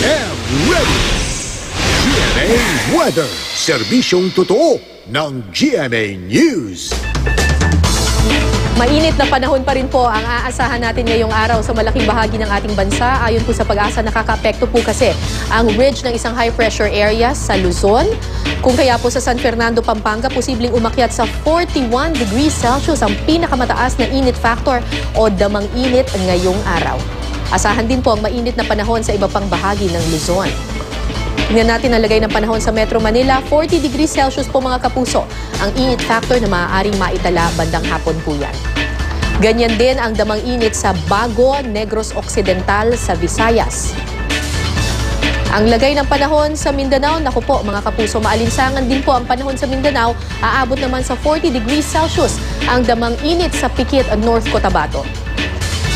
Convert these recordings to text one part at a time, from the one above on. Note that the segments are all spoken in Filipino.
am ready. GMA Weather. Serbisyong totoo ng GMA News. Mainit na panahon pa rin po ang aasahan natin ngayong araw sa malaking bahagi ng ating bansa. Ayon po sa Pag-asa, nakaka-apekto po kasi ang ridge ng isang high-pressure area sa Luzon. Kung kaya po sa San Fernando, Pampanga, posibleng umakyat sa 41 degrees Celsius ang pinakamataas na init factor o damang init ngayong araw. Asahan din po ang mainit na panahon sa iba pang bahagi ng Luzon. Tingnan natin ang lagay ng panahon sa Metro Manila. 40 degrees Celsius po mga kapuso. Ang init factor na maaaring maitala bandang hapon po yan. Ganyan din ang damang init sa Bago, Negros Occidental sa Visayas. Ang lagay ng panahon sa Mindanao, naku po mga kapuso, maalinsangan din po ang panahon sa Mindanao. Aabot naman sa 40 degrees Celsius ang damang init sa Pikit, North Cotabato.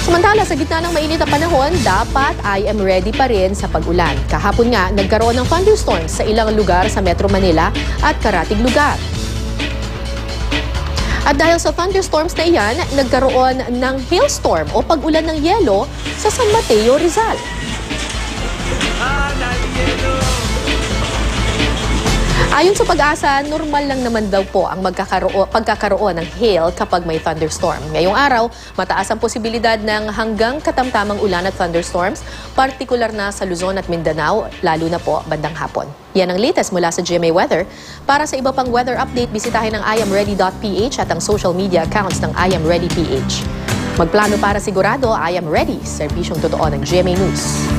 Samantala, sa gitna ng mainit na panahon, dapat I am ready pa rin sa pag-ulan. Kahapon nga, nagkaroon ng thunderstorms sa ilang lugar sa Metro Manila at karatig lugar. At dahil sa thunderstorms na iyan, nagkaroon ng hailstorm o pag-ulan ng yelo sa San Mateo, Rizal. Ayon sa Pag-asa, normal lang naman daw po ang pagkakaroon ng hail kapag may thunderstorm. Ngayong araw, mataas ang posibilidad ng hanggang katamtamang ulan at thunderstorms, partikular na sa Luzon at Mindanao, lalo na po bandang hapon. Yan ang latest mula sa GMA Weather. Para sa iba pang weather update, bisitahin ang iamready.ph at ang social media accounts ng iamready.ph. Magplano para sigurado, I am ready. Serbisyong totoo ng GMA News.